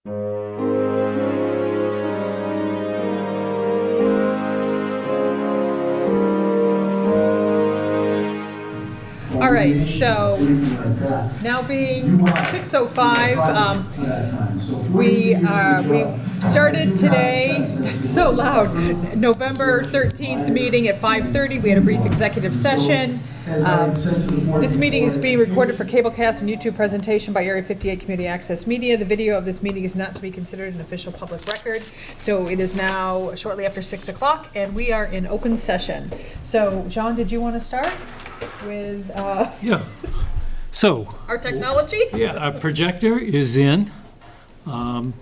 All right, so now being 6:05, we started today, it's so loud, November 13th meeting at 5:30. We had a brief executive session. This meeting is being recorded for cablecast and YouTube presentation by Area 58 Community Access Media. The video of this meeting is not to be considered an official public record. So it is now shortly after 6 o'clock, and we are in open session. So, John, did you want to start with Yeah. So, our technology? yeah, our projector is in. I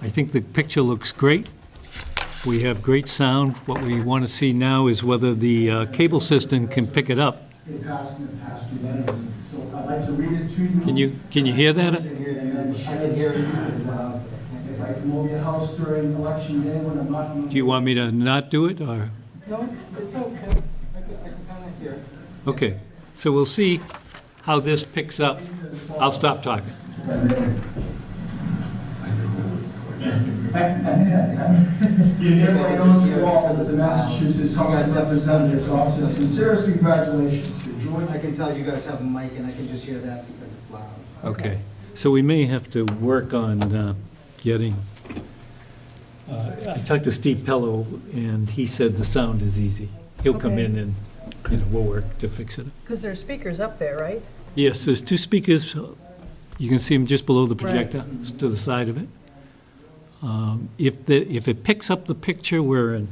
think the picture looks great. We have great sound. What we want to see now is whether the cable system can pick it up. Can you hear that? I can hear it as loud. If I come over your house during election day when I'm not... Do you want me to not do it, or? No, it's okay. I can kind of hear. Okay, so we'll see how this picks up. I'll stop talking. Everybody knows you all as the Massachusetts House of Representatives office. Sincerest congratulations to George. I can tell you guys have a mic and I can just hear that because it's loud. Okay, so we may have to work on getting, I talked to Steve Pello, and he said the sound is easy. He'll come Okay. in and, we'll work to fix it. Because there's speakers up there, right? Yes, there's two speakers. You can see them just below the projector, to the side of it. If it picks up the picture, we're in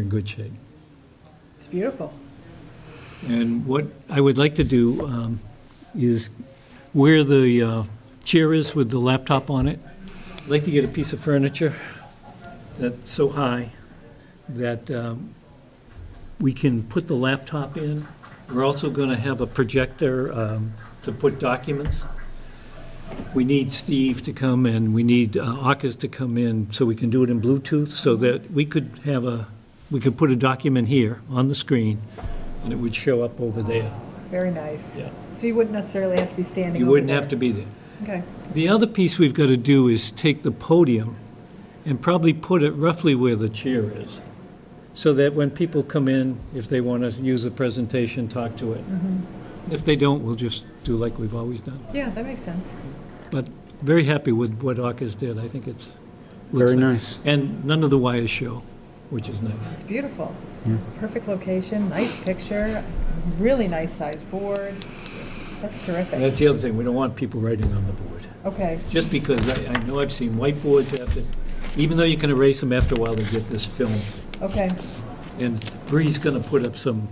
good shape. It's beautiful. And what I would like to do is where the chair is with the laptop on it, I'd like to get a piece of furniture that's so high that we can put the laptop in. We're also going to have a projector to put documents. We need Steve to come, and we need AUKUS to come in so we can do it in Bluetooth, so that we could put a document here on the screen, and it would show up over there. Very nice. Yeah. So you wouldn't necessarily have to be standing You over wouldn't there. have to be there. Okay. The other piece we've got to do is take the podium and probably put it roughly where the chair is, so that when people come in, if they want to use a presentation, talk to it. If they don't, we'll just do like we've always done. Yeah, that makes sense. But very happy with what AUKUS did. I think it's... Very nice. And none of the wires show, which is nice. It's beautiful. Perfect location, nice picture, really nice sized board. That's terrific. And that's the other thing, we don't want people writing on the board. Okay. Just because I know I've seen whiteboards after, even though you can erase them after a while, they get this film. Okay. And Bree's gonna put up some,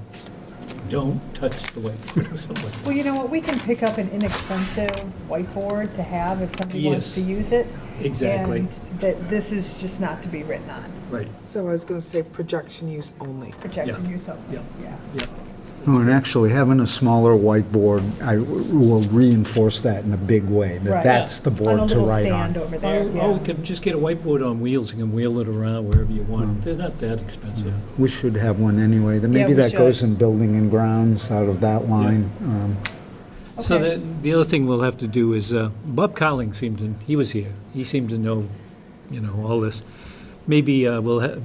don't touch the whiteboard or something like that. Well, you know what? We can pick up an inexpensive whiteboard to have if somebody wants Yes. to use it. Exactly. And that this is just not to be written on. Right, So I was going to say projection use only. Projection Yeah. use only. Yeah. Yeah. yeah. Oh, and actually, having a smaller whiteboard, I will reinforce that in a big way, Right. that that's the On a board to little write stand on. over there, Oh, yeah. we can just get a whiteboard on wheels, you can wheel it around wherever you want. They're not that expensive. We should have one anyway. Then maybe we that goes should. in building and grounds out of that line. So Okay. the other thing we'll have to do is, Bob Cowling he was here, he seemed to know, all this. Maybe we'll have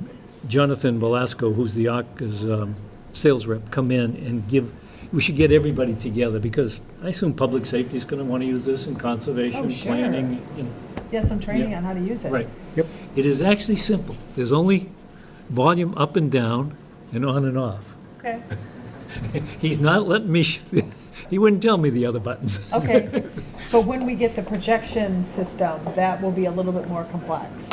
Jonathan Velasco, who's the AUKUS sales rep, come in and we should get everybody together, because I assume public safety is going to want to use this, and conservation, Oh, sure. planning, Yeah, some training Yeah. on how to use it. Right. Yep. It is actually simple. There's only volume up and down and on and off. Okay. He's not letting me, he wouldn't tell me the other buttons. Okay. But when we get the projection system, that will be a little bit more complex,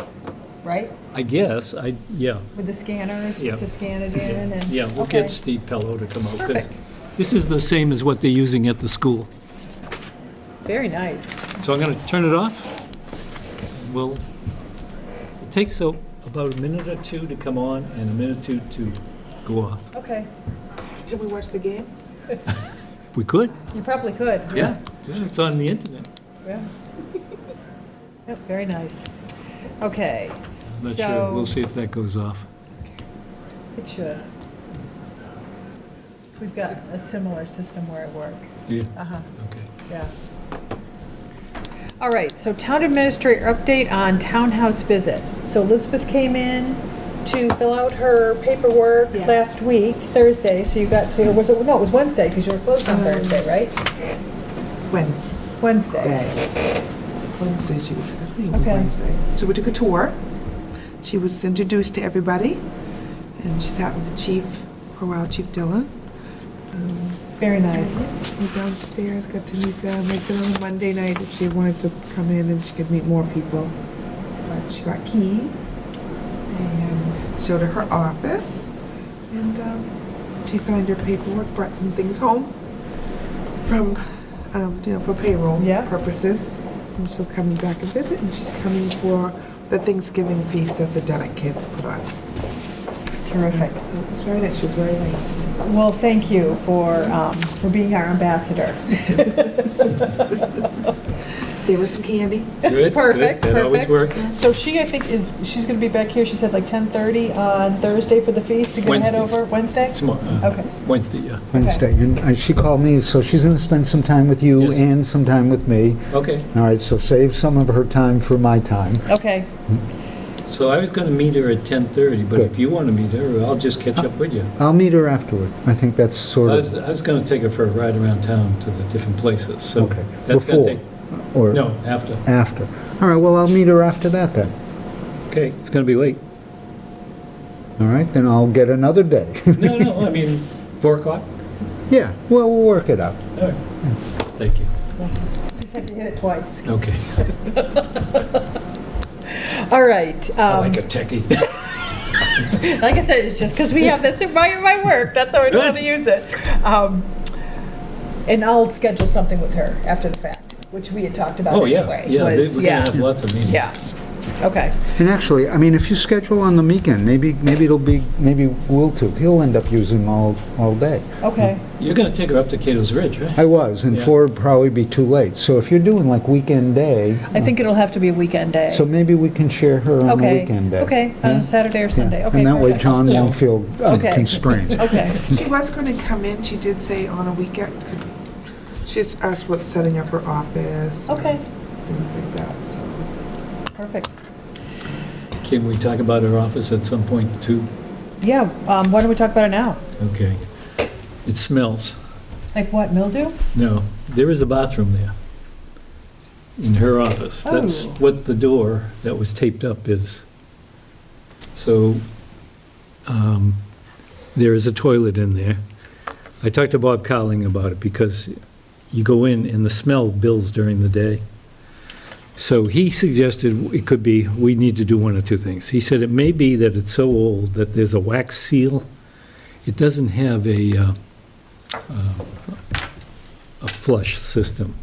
right? I guess, yeah. With the scanners Yeah. to scan it in and. Yeah, we'll Okay. get Steve Pello to come out, because Perfect. this is the same as what they're using at the school. Very nice. So I'm going to turn it off. It takes about a minute or two to come on and a minute or two to go off. Okay. Can we watch the game? If we could, You probably could. yeah. It's on the internet. Yeah. Yep, very nice. Okay. Not So- sure, we'll see if that goes off. It should. We've got a similar system where it works. Yeah, Uh-huh, okay. yeah. All right, so town administrator update on townhouse visit. So Elizabeth came in to fill out her paperwork Yes. last week, Thursday, so you got to, or was it, no, it was Wednesday, because you were closed on Thursday, right? Wednesday. Wednesday she was, I think it was Okay. Wednesday. So we took a tour. She was introduced to everybody, and she sat with the chief for a while, Chief Dillon. Very nice. Went downstairs, got to meet them. They said on Monday night if she wanted to come in and she could meet more people. But she got keys and showed her her office. And she signed her paperwork, brought some things home from, for payroll Yeah. purposes. And she'll come back and visit, and she's coming for the Thanksgiving feast that the Dennett kids put on. Terrific. So it was very nice. She was very nice to me. Well, thank you for being our ambassador. There was some candy. Good, Perfect, good. That always perfect. works. So she, I think, she's gonna be back here, she said like 10:30 on Thursday for the feast. You're gonna head Wednesday. over Wednesday? Okay. Wednesday, yeah. Wednesday. And she called me, so she's going to spend some time with you Yes. and some time with me. Okay. All right, so save some of her time for my time. Okay, So I was going to meet her at 10:30, but Good. if you want to meet her, I'll just catch up with you. I'll meet her afterward. I think that's sort I of... was going to take her for a ride around town to the different places, so Okay. that's going to Before? take... Or No, after. after. All right, well, I'll meet her after that then. Okay, it's going to be late. All right, then I'll get another day. No, I mean, 4 o'clock? Yeah, well, we'll work it out. All right. Thank you. just have to hit it twice. Okay. All right. I like a techie. Like I said, it's just because we have this in my work, that's how I know how to use it. And I'll schedule something with her after the fact, which we had talked about Oh, anyway. yeah, yeah, was- we're going to have lots of meetings. Yeah, okay. And actually, I mean, if you schedule on the weekend, maybe Will too. He'll end up using all day. Okay, You're going to take her up to Cato's Ridge, right? I was, and Yeah. 4 would probably be too late. So if you're doing like weekend day, I think it'll have to be a weekend day. so maybe we can share her on the Okay, weekend day. okay, Yeah? on Saturday or Sunday, Yeah. okay. And that way perfect. John Yeah. won't feel Okay. constrained. Okay, She was going to come in, she did say on a weekend, 'cause she's asked about setting up her office. and okay, Things like that, so. perfect. Can we talk about her office at some point, too? Yeah, why don't we talk about it now? Okay. It smells. Like what, mildew? No, there is a bathroom there in her office. That's Oh. what the door that was taped up is. So there is a toilet in there. I talked to Bob Cowling about it because you go in and the smell builds during the day. So he suggested it could be, we need to do one or two things. He said it may be that it's so old that there's a wax seal. It doesn't have a flush system.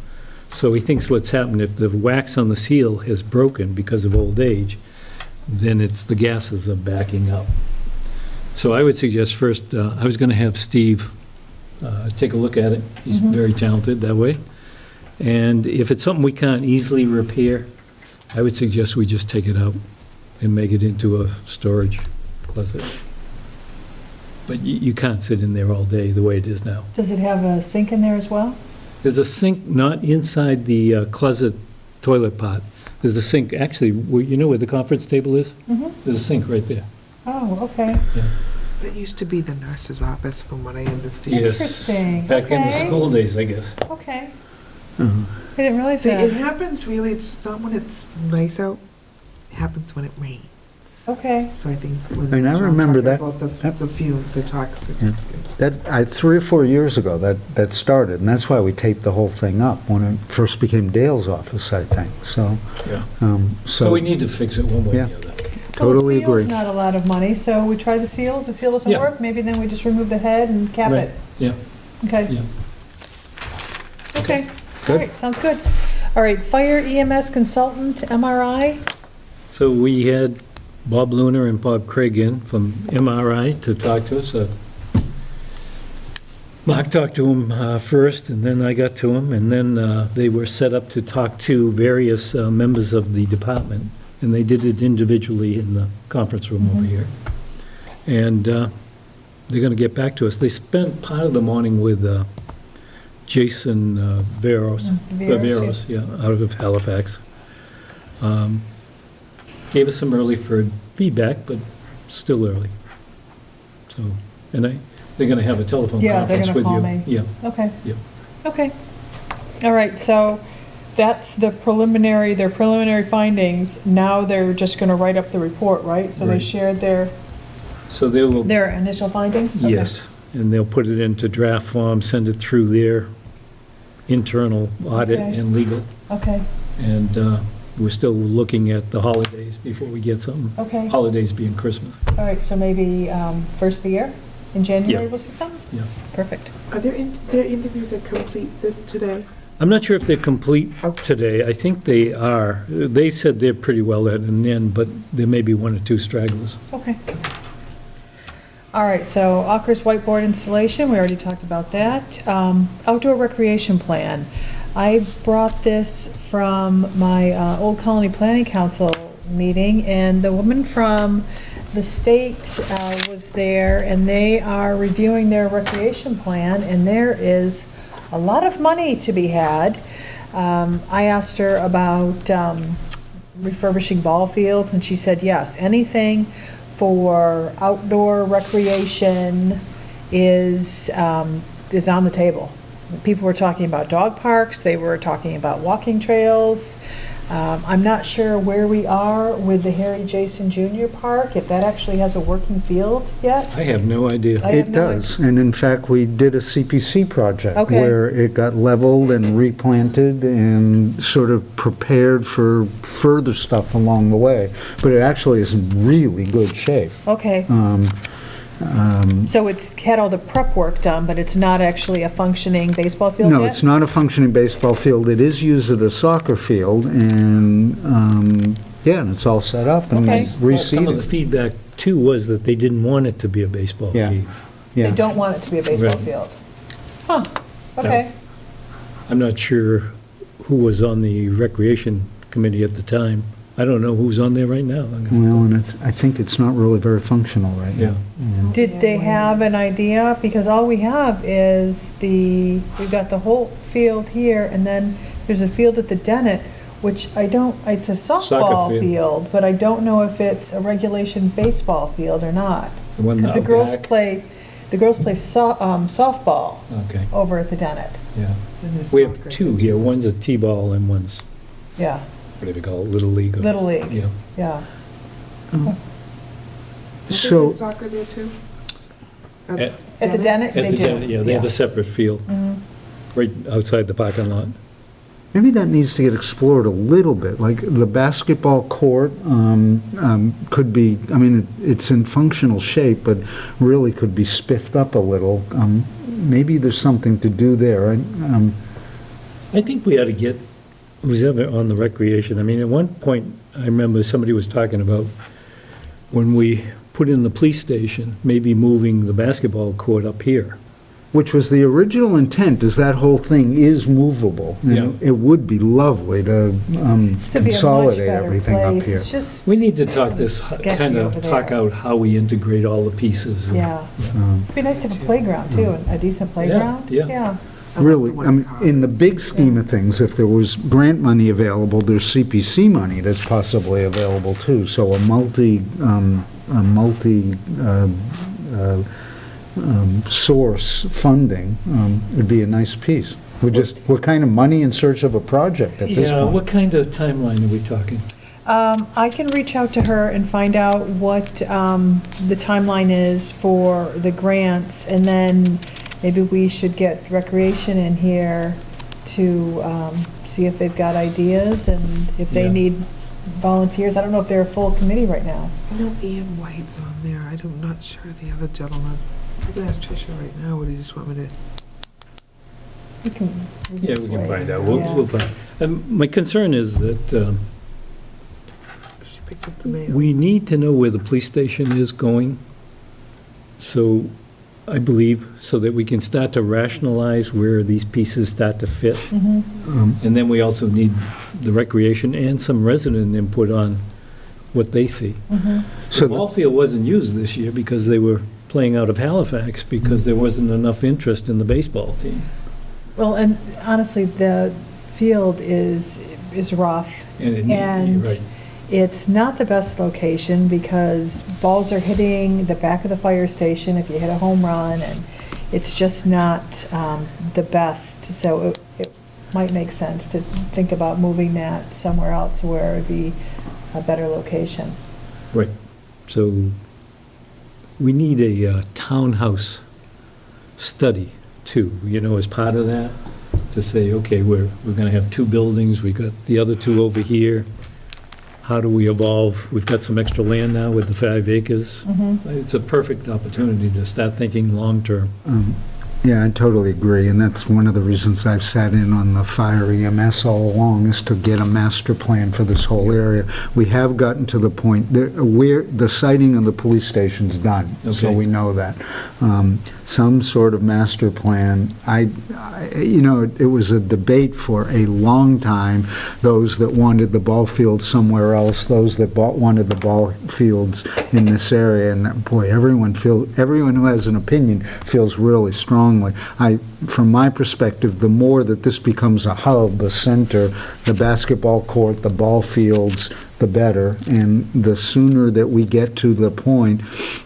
So he thinks what's happened, if the wax on the seal has broken because of old age, then it's the gases are backing up. So I would suggest first, I was going to have Steve take a look at it. He's very talented that way. And if it's something we can't easily repair, I would suggest we just take it out and make it into a storage closet. But you can't sit in there all day the way it is now. Does it have a sink in there as well? There's a sink not inside the closet toilet pot. There's a sink, actually, you know where the conference table is? There's a sink right there. Oh, okay. That used to be the nurse's office, from what I understand. Yes. Interesting. Back in the Okay. school days, I guess. Okay. Uh-huh. I didn't realize See, it that. happens really, it's not when it's nice out, it happens when it rains. Okay. So I think when. I mean, I John remember talked that. about the fumes, the toxic. That, 3 or 4 years ago, that started, and that's why we taped the whole thing up, when it first became Dale's office, I think, so. Yeah. So So we need to fix it one way or Yeah. the other. Totally Well, the agree. seal's not a lot of money, so we try the seal. If the seal doesn't Yeah. work, maybe then we just remove the head and cap Right. it. Yeah, Okay. yeah. Okay. All Good. right, sounds good. All right, fire EMS consultant, MRI. So we had Bob Lunar and Bob Craig in from MRI to talk to us. Mark talked to him first, and then I got to him, and then they were set up to talk to various members of the department, and they did it individually in the conference room over here. And they're going to get back to us. They spent part of the morning with Jason Veros, Veros, yeah, out of Halifax. Gave us some early feedback, but still early. So, and they're going to have a telephone Yeah, they're conference gonna with call you. me. Yeah, Okay. yeah. Okay. All right, so that's their preliminary findings. Now they're just gonna write up the report, right? So they Right. shared their So they will, initial findings? Okay. yes, and they'll put it into draft form, send it through their internal audit Okay. and legal. Okay, And we're still looking at the holidays before we get something. okay. Holidays being Christmas. All right, so maybe first of the year, in January, Yeah. we'll see something? Yeah. Perfect. Are their interviews that complete this today? I'm not sure if they're complete Okay. today. I think they are. They said they're pretty well at an end, but there may be one or two stragglers. Okay. All right, so Akers whiteboard installation, we already talked about that. Outdoor recreation plan. I brought this from my Old Colony Planning Council meeting, and the woman from the state was there, and they are reviewing their recreation plan, and there is a lot of money to be had. I asked her about refurbishing ball fields, and she said yes, anything for outdoor recreation is on the table. People were talking about dog parks, they were talking about walking trails. I'm not sure where we are with the Harry Jason Jr. Park, if that actually has a working field yet. I have no idea. I have It no does, and in fact, we did a CPC project. Okay. Where it got leveled and replanted and sort of prepared for further stuff along the way, but it actually is in really good shape. Okay, so it's had all the prep work done, but it's not actually a functioning baseball field yet? No, it's not a functioning baseball field. It is used as a soccer field, and, yeah, and it's all set up and Okay. Well, some of the reseeded. feedback, too, was that they didn't want it to be a baseball Yeah. field. They Yeah. don't want it to be a baseball Right. field? Huh, okay. I'm not sure who was on the recreation committee at the time. I don't know who's on there right now. Well, and I think it's not really very functional right now. Did they have an idea? Because all we have is we've got the whole field here, and then there's a field at the Dennett, which it's a Soccer softball field. field, but I don't know if it's a regulation baseball field or not. The one Because the out girls back? play softball Okay, over at the Dennett, yeah. And there's We have soccer. two here. One's a T-ball and one's, yeah, what do they call it, Little League? or- Little League, Yeah. yeah. Don't they So- do soccer there too? At the Dennett, they At the do. Dennett, yeah, they have a separate field, Mhm. right outside the parking lot. Maybe that needs to get explored a little bit, like the basketball court could be, I mean, it's in functional shape, but really could be spiffed up a little. Maybe there's something to do there. I think we ought to get who's ever on the recreation. I mean, at one point, I remember somebody was talking about when we put in the police station, maybe moving the basketball court up here. Which was the original intent, is that whole thing is movable. And Yeah. It would be lovely to To be a much consolidate better everything up place. here. It's just, We need to talk this, Sketchy kind over of talk there. out how we integrate all the pieces. yeah. It'd be nice to have a playground too, a decent playground. yeah. Yeah. I love Really, the I mean, white in the cars. big scheme of things, if there was grant money available, there's CPC money that's possibly available too. So a source funding would be a nice piece. We're kind of money in search of a project at this Yeah, point. what kind of timeline are we talking? I can reach out to her and find out what the timeline is for the grants, and then maybe we should get recreation in here to see if they've got ideas and if they Yeah. need volunteers. I don't know if they're a full committee right now. I know Ian White's on there. I'm not sure the other gentleman. I can ask Tricia right now, or do you just want me to? We can Yeah, we can sway find it. out. Yeah. We'll find. My concern is that She picked up the mail. we need to know where the police station is going, so, I believe, so that we can start to rationalize where these pieces start to fit. Mhm. And then we also need the recreation and some resident input on what they see. Mhm. So The ball field wasn't used this year because they were playing out of Halifax because there wasn't enough interest in the baseball team. Well, and honestly, the field is rough. And And right. it's not the best location because balls are hitting the back of the fire station if you hit a home run, and it's just not the best. So it might make sense to think about moving that somewhere else where it'd be a better location. Right. So we need a townhouse study too, as part of that, to say, okay, we're going to have 2 buildings, we've got the other 2 over here. How do we evolve? We've got some extra land now with the 5 acres. It's a perfect opportunity to start thinking long-term. Yeah, I totally agree, and that's one of the reasons I've sat in on the fire EMS all along, is to get a master plan for this whole area. We have gotten to the point where the siting of the police station's done, so Okay. we know that. Some sort of master plan, it was a debate for a long time, those that wanted the ball fields somewhere else, those that wanted the ball fields in this area, and boy, everyone who has an opinion feels really strongly. From my perspective, the more that this becomes a hub, a center, the basketball court, the ball fields, the better, and the sooner that we get to the point,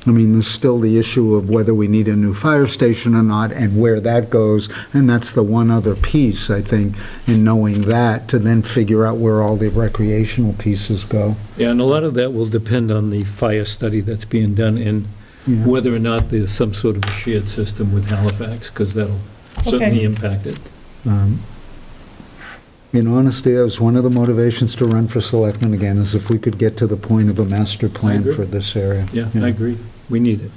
there's still the issue of whether we need a new fire station or not, and where that goes, and that's the one other piece, I think, in knowing that, to then figure out where all the recreational pieces go. Yeah, and a lot of that will depend on the fire study that's being done and Yeah. whether or not there's some sort of a shared system with Halifax, because that'll certainly impact it. In honesty, that was one of the motivations to run for selectman again, is if we could get to the point of a master plan agree. for this area. Yeah, I agree. We need it.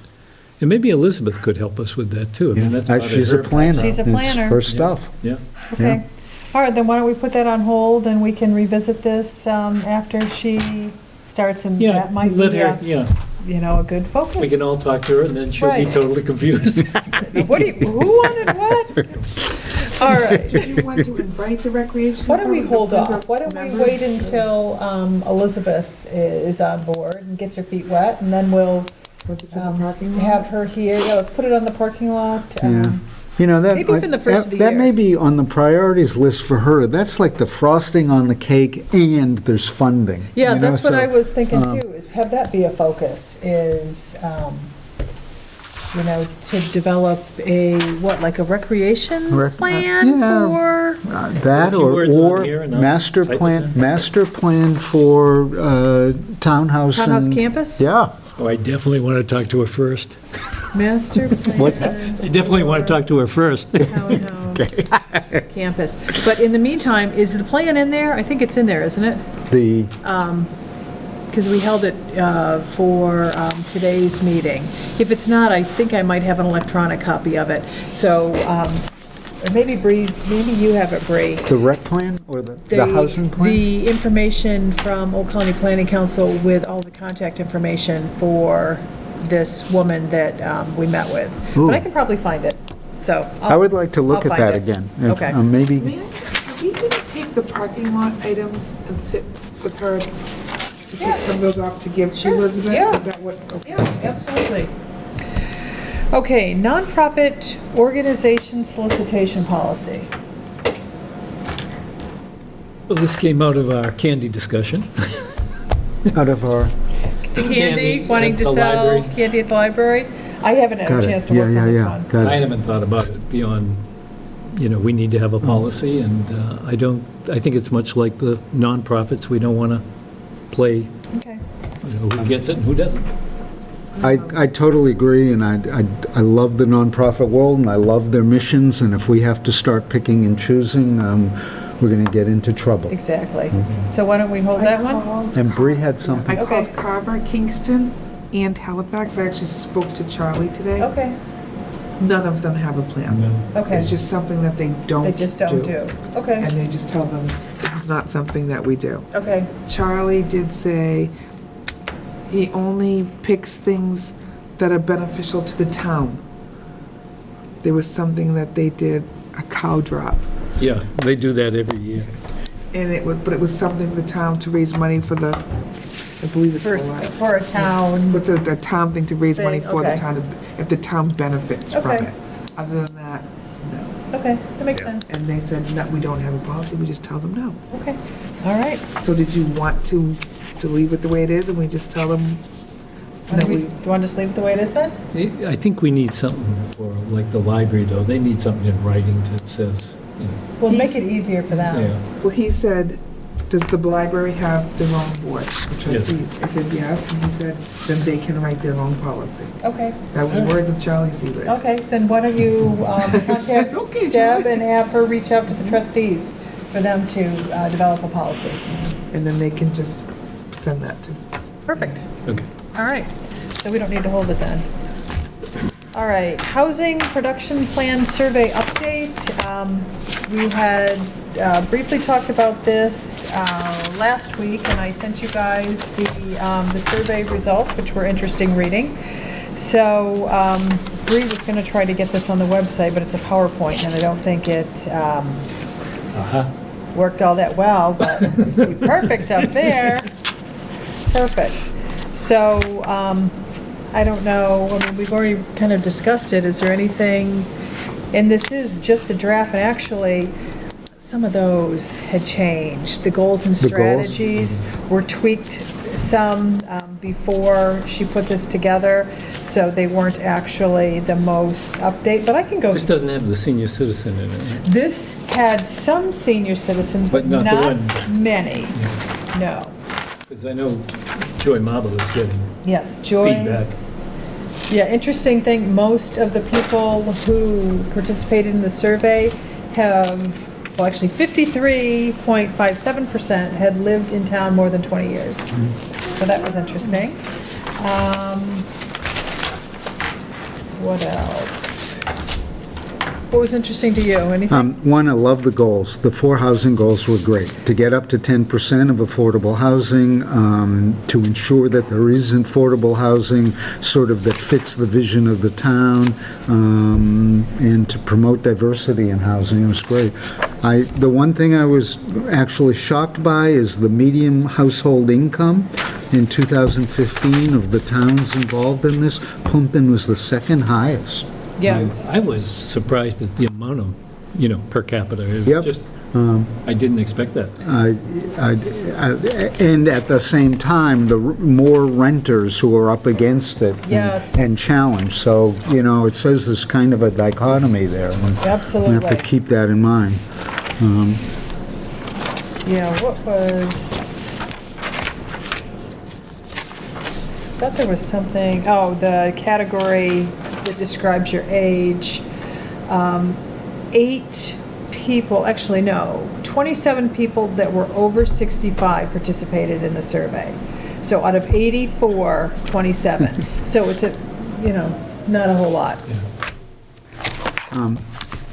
And maybe Elizabeth could help us with that, too. I mean, that's part of She's a her- planner. She's a It's planner. her stuff. Yeah. Okay. All right, then why don't we put that on hold and we can revisit this after she starts, and Yeah, that might let be her, yeah. a good focus. We can all talk to her, and then she'll be Right. totally confused. Who wanted what? All right. Do you want to invite the recreation? Why don't we department hold member- off? Why don't we members? wait until Elizabeth is on board and gets her feet wet, and then we'll Put it in the parking lot? have her here. Yeah, let's put it on the parking lot. Yeah. That Maybe even the first of the that may year. be on the priorities list for her. That's like the frosting on the cake, and there's funding. Yeah, that's what so, I was thinking um, too, is have that be a focus, is, to develop like a recreation plan yeah. for, That A few words on here or and I'll master type it plan, down. master plan for townhouse. townhouse and- campus? Yeah. Oh, I definitely want to talk to her first. Master What's plan. I definitely want to talk to her first. Townhouse campus. But in the meantime, is the plan in there? I think it's in there, isn't it? The, Because we held it for today's meeting. If it's not, I think I might have an electronic copy of it. So, or maybe Bree, maybe you have it, Bree. the rec plan or the housing plan? The information from Old Colony Planning Council with all the contact information for this woman that we met with. But I Ooh. can probably find it, so. I would like to look I'll at find that it. again. If, Okay. Maybe, May I, are we going to take the parking lot items and sit with her to take some of those off to give to Sure, Elizabeth? yeah. Is that what? Okay. Yeah, absolutely. Okay, nonprofit organization solicitation policy. Well, this came out of our candy discussion. out of our, The Candy candy, wanting at to the sell library. candy at the library. I haven't had got a chance it. to Yeah, work yeah, on this yeah. one. Got I it. haven't thought about it beyond, we need to have a policy, and I think it's much like the nonprofits. We don't want to play, Okay. who gets it and who doesn't. I totally agree, and I love the nonprofit world, and I love their missions, and if we have to start picking and choosing, we're going to get into trouble. Exactly. So why don't we hold that one? And Bree had something. I called Okay. Carver, Kingston, and Halifax. I actually spoke to Charlie today. Okay, None of them have a plan. okay. It's just something that they don't do. They just don't do. Okay, And they just tell them it's not something that we do. okay. Charlie did say he only picks things that are beneficial to the town. There was something that they did, a cow drop, Yeah, they do that every year. and but it was something for the town to raise money for the, I believe it's the library. For a town. It's a town thing to raise money Thing, for the okay. town, if the town benefits from Okay. it. Other than that, no. Okay, that makes sense. And they said, no, we don't have a policy, we just tell them no. Okay, all right. So did you want to leave it the way it is, and we just tell them? Do you want to just leave it the way it is then? I think we need something for, like, the library, though. They need something in writing that says, you know, We'll make it easier for them. yeah. Well, he said, does the library have their own board of trustees? I said, yes, and he said, then they can write their own policy. Okay. That was the words of Charlie Seelig. Okay, then why don't you contact Okay, Deb Charlie. and have her reach out to the trustees for them to develop a policy. And then they can just send that to. Perfect. Okay. All right, so we don't need to hold it then. All right, housing production plan survey update. We had briefly talked about this last week, and I sent you guys the survey results, which were interesting reading. So Bree was going to try to get this on the website, but it's a PowerPoint, and I don't think it worked all that well, but it'd be perfect up there. Perfect. So, I don't know, I mean, we've already kind of discussed it. Is there anything, and this is just a draft, and actually, some of those had changed. The goals and The goals? strategies were tweaked some before she put this together, so they weren't actually the most update, but I can go. This doesn't have the senior citizen in it. This had some senior citizens, but But not the not one. many. No. Because I know Joy Marble is getting Yes, Joy. feedback. Yeah, interesting thing, most of the people who participated in the survey have, well, actually 53.57% had lived in town more than 20 years. So that was interesting. What else? What was interesting to you? Anything? One, I love the goals. The 4 housing goals were great. To get up to 10% of affordable housing, to ensure that there is affordable housing, sort of that fits the vision of the town, and to promote diversity in housing. It was great. The one thing I was actually shocked by is the median household income in 2015 of the towns involved in this. Plympton was the second highest. Yes. I was surprised at the amount of, per capita. It was Yep. just, I didn't expect that. And at the same time, the more renters who are up against it Yes. and challenged. So, it says there's kind of a dichotomy there. and Absolutely. We have to keep that in mind. Yeah, what was... I thought there was something, the category that describes your age. 8 people, actually no, 27 people that were over 65 participated in the survey. So out of 84, 27. So it's not a whole lot.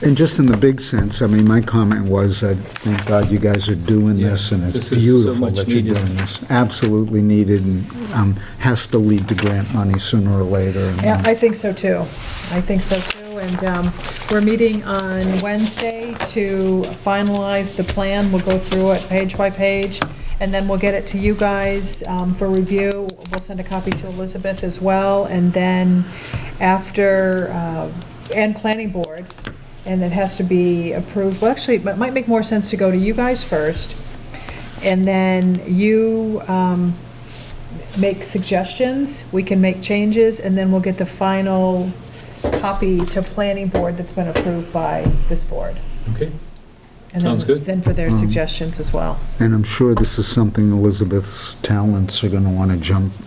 And just in the big sense, I mean, my comment was that, thank God you guys are doing this, and it's this is so beautiful much that you're needed. doing this. Absolutely needed, and has to lead to grant money sooner or later. and, Yeah, I think so too. I think so too. And we're meeting on Wednesday to finalize the plan. We'll go through it page by page, and then we'll get it to you guys for review. We'll send a copy to Elizabeth as well, and then after, and planning board, and it has to be approved. Well, actually, it might make more sense to go to you guys first, and then you make suggestions, we can make changes, and then we'll get the final copy to planning board that's been approved by this board. Okay. And Sounds then- good. Then for their suggestions as well. And I'm sure this is something Elizabeth's talents are going to want to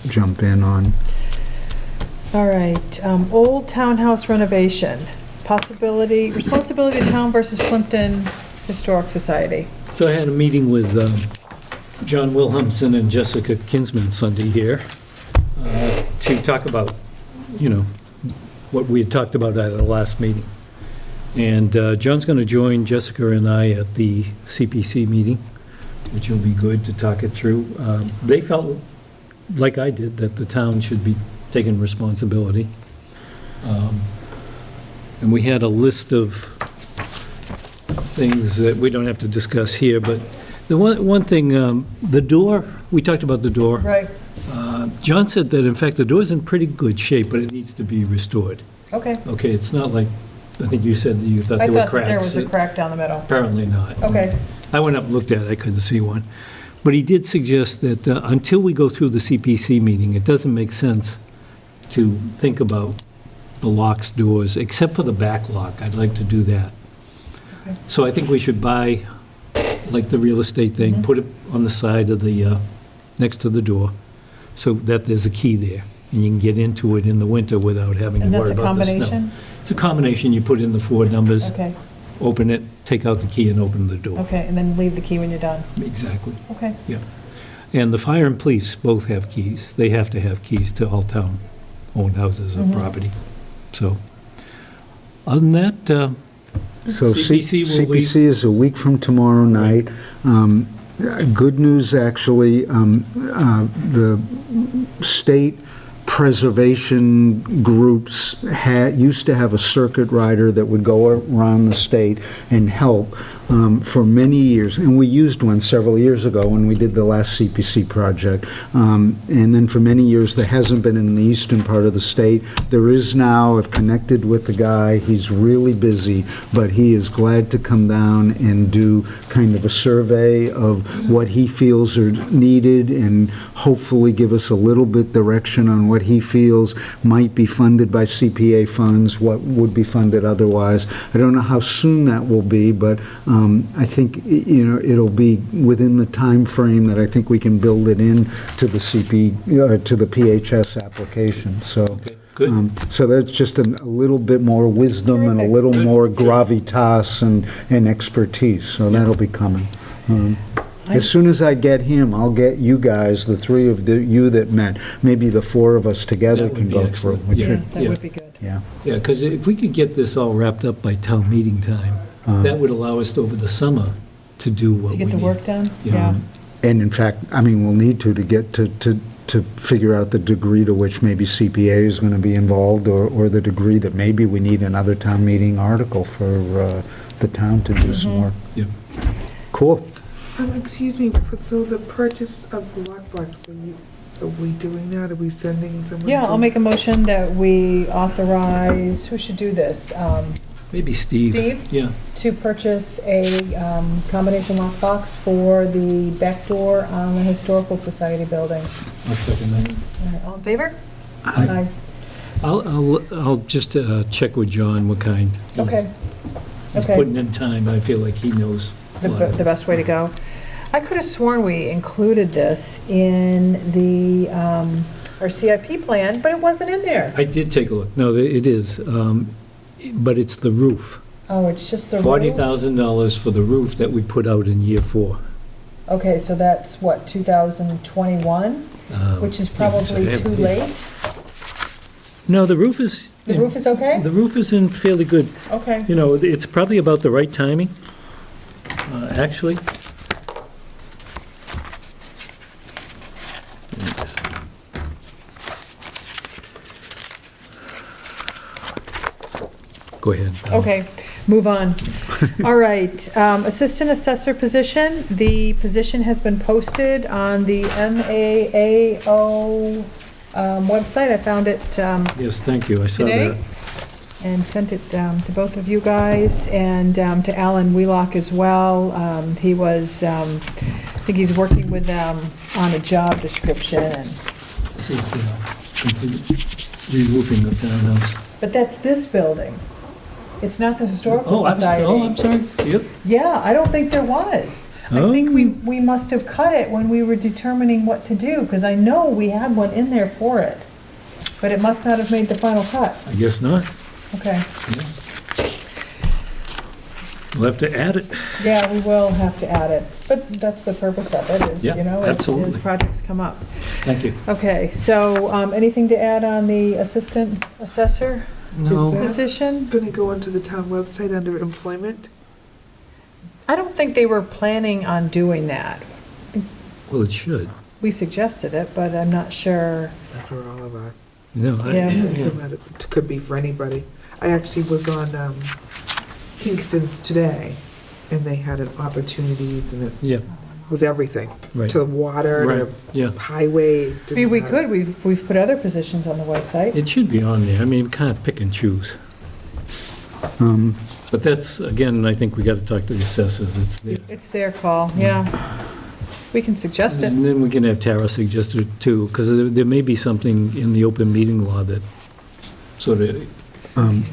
jump in on. All right, old townhouse renovation, responsibility of town versus Plympton Historic Society. So I had a meeting with John Wilhamson and Jessica Kinsman Sunday here to talk about, what we had talked about at the last meeting. And John's going to join Jessica and I at the CPC meeting, which will be good to talk it through. They felt, like I did, that the town should be taking responsibility. And we had a list of things that we don't have to discuss here, but the one thing, the door, we talked about the door. Right. John said that, in fact, the door's in pretty good shape, but it needs to be restored. Okay, Okay, it's not like I think you said that you thought I there were thought that there cracks. was a crack down the middle. Apparently not. Okay, I went up and looked at it, I couldn't see one. But he did suggest that until we go through the CPC meeting, it doesn't make sense to think about the locks, doors, except for the back lock. I'd like to do that. Okay. So I think we should buy, like the real estate thing, put it on the side of the, next to the door, so that there's a key there, and you can get into it in the winter without having to and that's worry a about the snow. combination? It's a combination, you put in the 4 numbers, Okay, open it, take out the key and open the door. okay, and then leave the key when you're done. Exactly. Okay. And the fire and police both have keys. They have to have keys to all town-owned houses or property. So, other than that, So CPC will leave. CPC is a week from tomorrow night. Good news, actually, the state preservation groups used to have a circuit rider that would go around the state and help for many years, and we used one several years ago when we did the last CPC project. And then for many years, there hasn't been in the eastern part of the state. There is now. I've connected with the guy. He's really busy, but he is glad to come down and do kind of a survey of what he feels are needed and hopefully give us a little bit direction on what he feels might be funded by CPA funds, what would be funded otherwise. I don't know how soon that will be, but I think, it'll be within the time frame that I think we can build it in to the to the PHS application, so. Okay, good. So that's just a little bit more wisdom and a Terrific. little Good, more good. gravitas and expertise, so that'll be coming. As soon as I get him, I'll get you guys, the 3 of you that met, maybe the 4 of us together That would can be go through. excellent. which Yeah, would- that would be good. Yeah. Yeah, because if we could get this all wrapped up by town meeting time, that would allow us over the summer to do what To we need. get the work done? Yeah. And in fact, we'll need to get to figure out the degree to which maybe CPA is going to be involved, or the degree that maybe we need another town meeting article for the town to do some work. Yeah. Cool. Excuse me, so the purchase of the lockbox, are we doing that? Are we sending someone? Yeah, to- I'll make a motion that we authorize, who should do this? Maybe Steve. Steve? Yeah. To purchase a combination lockbox for the back door on the Historical Society building. I'll second that. All right, all in favor? Aye. I'll just check with John what kind. Okay, He's okay. putting in time, I feel like he knows a lot of The best way to go. I could have sworn we included this in the, our CIP plan, but it wasn't in there. I did take a look. No, it is, but it's the roof. Oh, it's just the roof? $40,000 for the roof that we put out in year 4. Okay, so that's what, 2021, which is probably yeah, too yeah. late? No, the roof is... The roof is okay? The roof is in fairly good, Okay. it's probably about the right timing, actually. Go ahead. Okay, move on. All right, Assistant Assessor position, the position has been posted on the MAAO website. I found it Yes, thank you, I saw today that. and sent it to both of you guys and to Alan Wheelock as well. He was, I think he's working with them on a job description, and This is complete re-roofing of townhouse. but that's this building. It's not the Historical Oh, Society. I'm sorry, yep. Yeah, I don't think there was. I think we must have cut it when we were determining what to do, because I know we had one in there for it. But it must not have made the final cut. I guess not. Okay. We'll have to add it. Yeah, we will have to add it. But that's the purpose of it, is, Yeah, as absolutely. projects come up. Thank you. Okay, so anything to add on the Assistant Assessor No, Is position? Gonna go onto the town website under employment? I don't think they were planning on doing that. well, it should. We suggested it, but I'm not sure. For all of our, No, Yeah. it could be for anybody. I actually was on Kingston's today, and they had an opportunity, and it yeah, was everything. right. To water, Right, yeah. to highway. I mean, we could, we've put other positions on the website. It should be on there. I mean, we can't pick and choose. But that's, again, I think we got to talk to the assessors, it's there. It's their call, yeah. We can suggest it. And then we can have Tara suggest it too, because there may be something in the open meeting law that sort of, And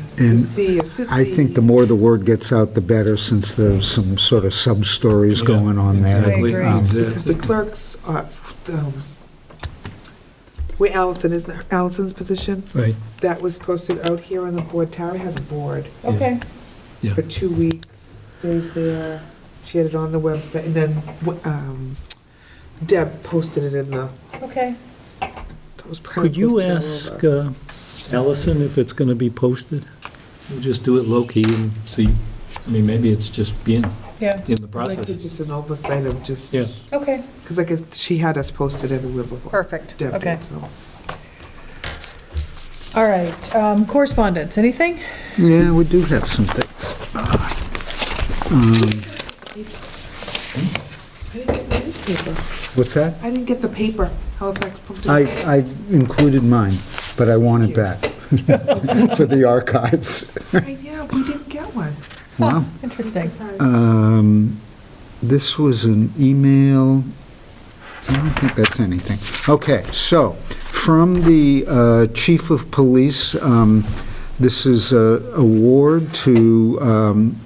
I think the more the word gets out, the better, since there's some sort of sub-stories Yeah, going on there. exactly, I agree. Because the exactly. clerks, where Allison is, Allison's position, Right, that was posted out here on the board. Tara has a board Okay, yeah. for 2 weeks, stays there. She had it on the website, and then Deb posted it in the. okay. Could you ask Allison if it's going to be posted? We'll just do it low-key and see. I mean, maybe it's just being Yeah, in the Like process. it's just an oversight of just, Yeah, okay, because I guess she had us posted everywhere before. perfect, Deb okay. did, so. All right, correspondence, anything? Yeah, we do have some things. I didn't get the newspaper. What's that? I didn't get the paper, Halifax Plympton. I included mine, but I want it back for the archives. Yeah, we didn't get one. Wow. Interesting. This was an email. I don't think that's anything. Okay, so, from the Chief of Police, this is a award to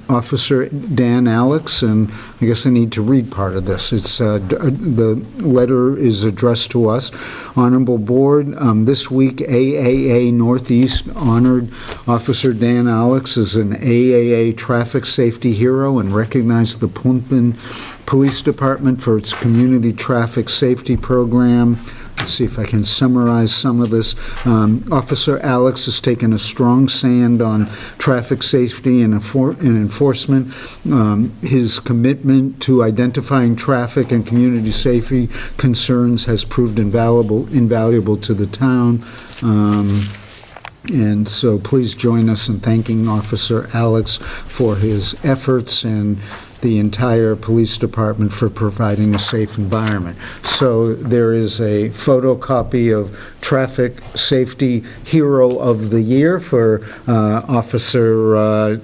Officer Dan Alex, and I guess I need to read part of this. It's, the letter is addressed to us. Honorable Board, this week AAA Northeast honored Officer Dan Alex as an AAA traffic safety hero and recognized the Plympton Police Department for its community traffic safety program. Let's see if I can summarize some of this. Officer Alex has taken a strong stand on traffic safety and enforcement. His commitment to identifying traffic and community safety concerns has proved invaluable to the town. And so please join us in thanking Officer Alex for his efforts and the entire police department for providing a safe environment. So there is a photocopy of Traffic Safety Hero of the Year for Officer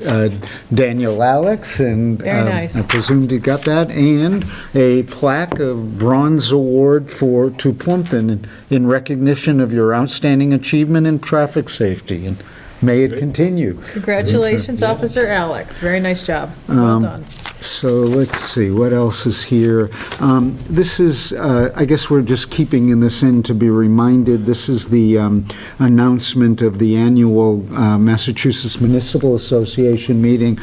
Daniel Alex, and Very nice. I presumed you got that, and a plaque of Bronze Award to Plympton in recognition of your outstanding achievement in traffic safety, and may it continue. Congratulations, Officer Alex, very nice job, well done. So let's see, what else is here? This is, I guess we're just keeping this in to be reminded, this is the announcement of the annual Massachusetts Municipal Association meeting,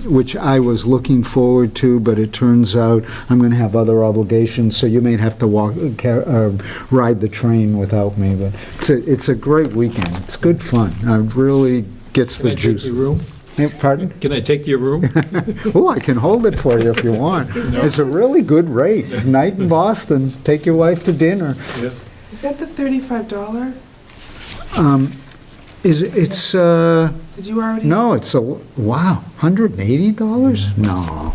which I was looking forward to, but it turns out I'm going to have other obligations, so you may have to ride the train without me, but it's a great weekend. It's good fun. It really gets the Can I take juice. your room? Pardon? Can I take your room? Oh, I can hold it for you if you want. It's a really good rate. Night in Boston, take your wife to dinner. Yeah. Is that the $35? It's, Did you already? no, it's wow, $180? No.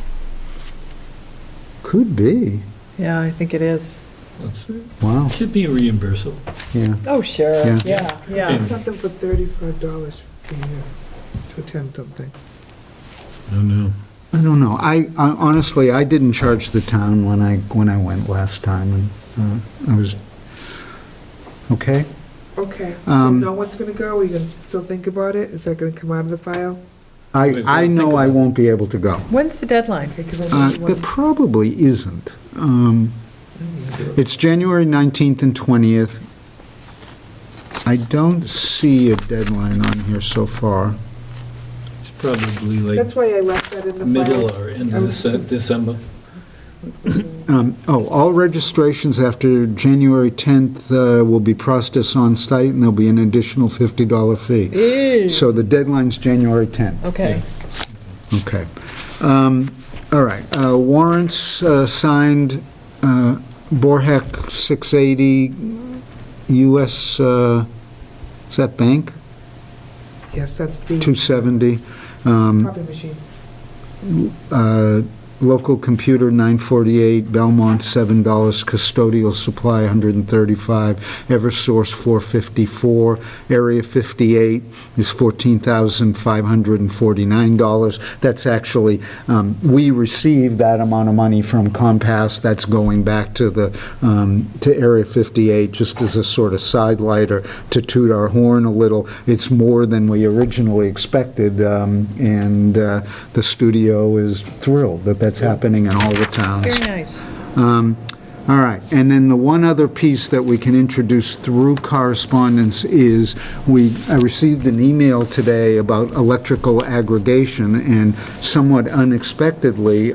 Could be, Yeah, I think it is. That's- wow, Should be reimbursable. yeah. Oh, sure, Yeah. yeah. Something for $35 for you to attend something. I don't know. I don't know. I honestly, I didn't charge the town when I went last time, and I was, okay? Okay, so no one's gonna go? Are you gonna still think about it? Is that gonna come out of the file? I know I won't be able to go. When's the deadline? Okay, 'cause I know you There want- probably isn't. It's January 19th and 20th. I don't see a deadline on here so far. It's probably like That's why I left that in the file. middle or end of December. All registrations after January 10th will be processed on-site, and there'll be an additional $50 fee. Ew. So the deadline's January 10th. Okay, Okay. All right. Warrants signed, Borhec 680, U.S., is that bank? Yes, that's the 270. copy machine. Local computer, $948, Belmont, $7, custodial supply, $135, Eversource, $454, Area 58 is $14,549. That's actually, we received that amount of money from Compass. That's going back to to Area 58, just as a sort of sidelighter to toot our horn a little. It's more than we originally expected, and the studio is thrilled that that's happening in all the towns. Very nice. All right, and then the one other piece that we can introduce through correspondence is I received an email today about electrical aggregation, and somewhat unexpectedly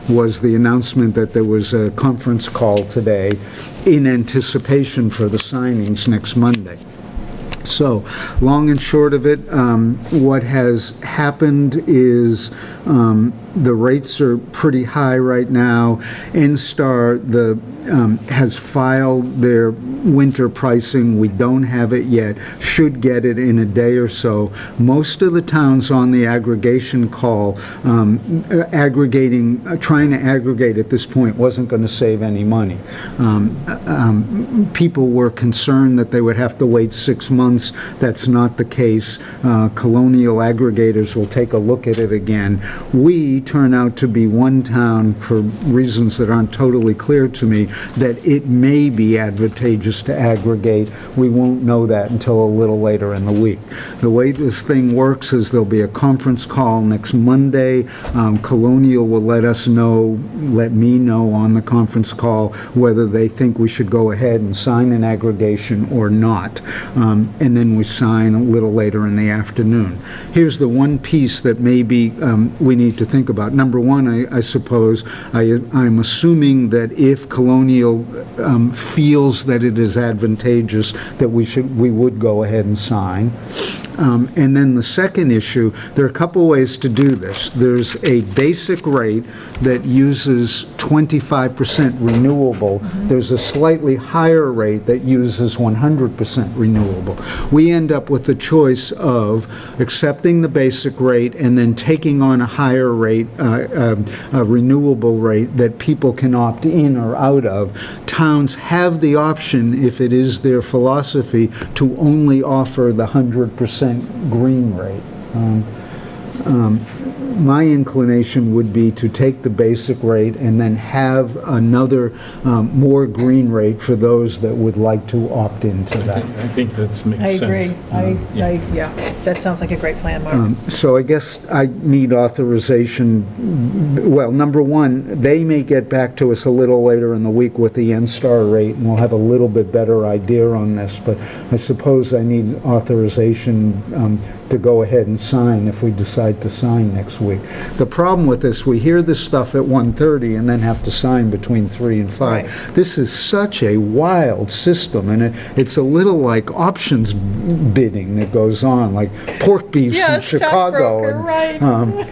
was the announcement that there was a conference call today in anticipation for the signings next Monday. So, long and short of it, what has happened is the rates are pretty high right now. NSTAR has filed their winter pricing. We don't have it yet. Should get it in a day or so. Most of the towns on the aggregation call, trying to aggregate at this point wasn't going to save any money. People were concerned that they would have to wait 6 months. That's not the case. Colonial aggregators will take a look at it again. We turn out to be one town, for reasons that aren't totally clear to me, that it may be advantageous to aggregate. We won't know that until a little later in the week. The way this thing works is there'll be a conference call next Monday. Colonial will let me know on the conference call whether they think we should go ahead and sign an aggregation or not. And then we sign a little later in the afternoon. Here's the one piece that maybe we need to think about. Number one, I suppose, I'm assuming that if Colonial feels that it is advantageous, that we would go ahead and sign. And then the second issue, there are a couple ways to do this. There's a basic rate that uses 25% renewable. There's a slightly higher rate that uses 100% renewable. We end up with the choice of accepting the basic rate and then taking on a higher rate, a renewable rate that people can opt in or out of. Towns have the option, if it is their philosophy, to only offer the 100% green rate. My inclination would be to take the basic rate and then have another more green rate for those that would like to opt into that. I think that makes I sense. agree. Yeah, that sounds like a great plan, Mark. So I guess I need authorization. Well, number one, they may get back to us a little later in the week with the NSTAR rate, and we'll have a little bit better idea on this, but I suppose I need authorization to go ahead and sign if we decide to sign next week. The problem with this, we hear this stuff at 1:30 and then have to sign between 3 and 5. Right. This is such a wild system, and it's a little like options bidding that goes on, like pork beefs in Yes, Chicago. stockbroker, right.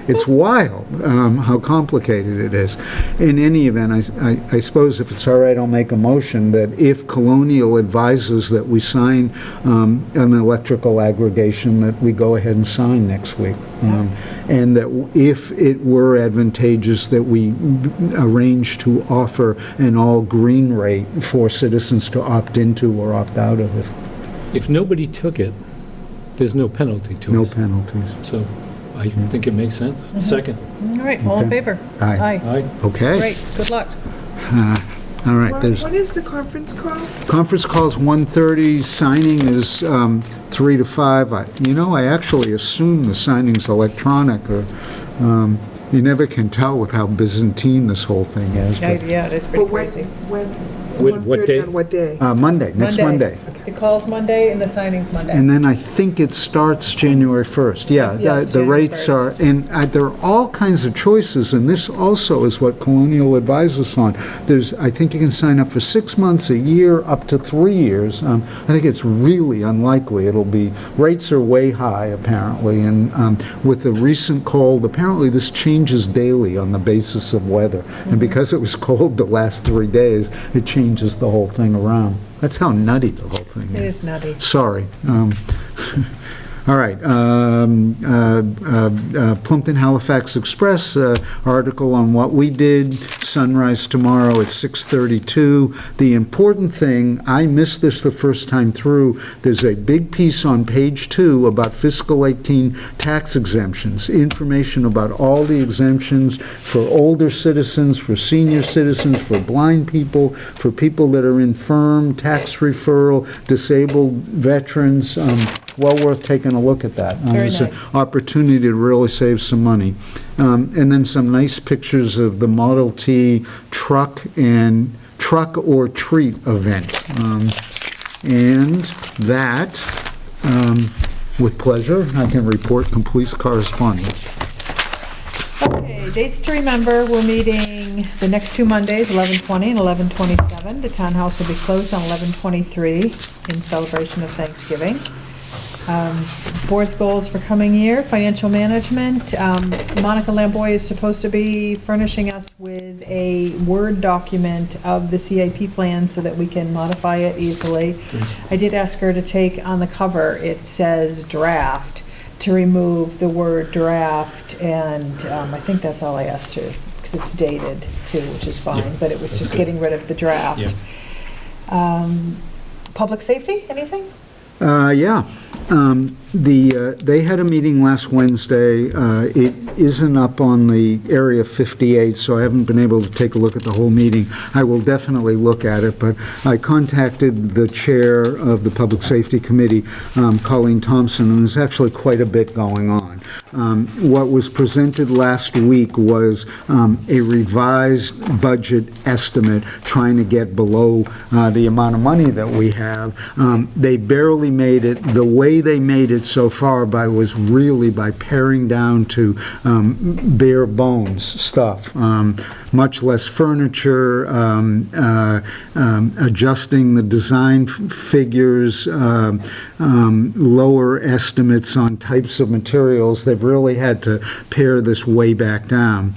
It's wild how complicated it is. In any event, I suppose if it's all right, I'll make a motion that if Colonial advises that we sign an electrical aggregation, that we go ahead and sign next week. And that if it were advantageous, that we arrange to offer an all-green rate for citizens to opt into or opt out of it. If nobody took it, there's no penalty to No us. penalties. So I think it makes sense. Second. All right, all in Okay. favor? Aye. Aye. Okay. Great, good luck. All right, Mark, there's, what is the conference call? conference call's 1:30, signing is 3 to 5. I actually assume the signing's electronic, or you never can tell with how Byzantine this whole thing is. but- Yeah, it's pretty But when, crazy. when, What 1:30 day? on what day? Monday, next Monday. The call's Monday and the signing's Monday. And then I think it starts January 1st. Yeah, Yes, the January rates 1st. are, and there are all kinds of choices, and this also is what Colonial advises us on. I think you can sign up for 6 months, a year, up to 3 years. I think it's really unlikely rates are way high apparently, and with the recent cold, apparently this changes daily on the basis of weather. And because it was cold the last 3 days, it changes the whole thing around. That's how nutty the whole thing is. It is nutty. Sorry. All right, Plympton Halifax Express, article on what we did, sunrise tomorrow at 6:32. The important thing, I missed this the first time through, there's a big piece on page 2 about fiscal 18 tax exemptions, information about all the exemptions for older citizens, for senior citizens, for blind people, for people that are infirm, tax referral, disabled veterans, well worth taking a look at that. Very It's nice. an opportunity to really save some money. And then some nice pictures of the Model T truck and truck or treat event. And that, with pleasure, I can report complete correspondence. Okay, dates to remember, we're meeting the next 2 Mondays, 11/20 and 11/27. The townhouse will be closed on 11/23 in celebration of Thanksgiving. Board's goals for coming year, financial management. Monica Lamboy is supposed to be furnishing us with a Word document of the CIP plan so that we can modify it easily. I did ask her to take on the cover, it says draft, to remove the word draft, and I think that's all I asked her, because it's dated too, which is fine, but it was just getting rid of the draft. Public safety, anything? Yeah. They had a meeting last Wednesday. It isn't up on the Area 58, so I haven't been able to take a look at the whole meeting. I will definitely look at it, but I contacted the chair of the Public Safety Committee, Colleen Thompson, and there's actually quite a bit going on. What was presented last week was a revised budget estimate trying to get below the amount of money that we have. They barely made it. The way they made it so far was really by paring down to bare bones stuff. Much less furniture, adjusting the design figures, lower estimates on types of materials. They've really had to pare this way back down.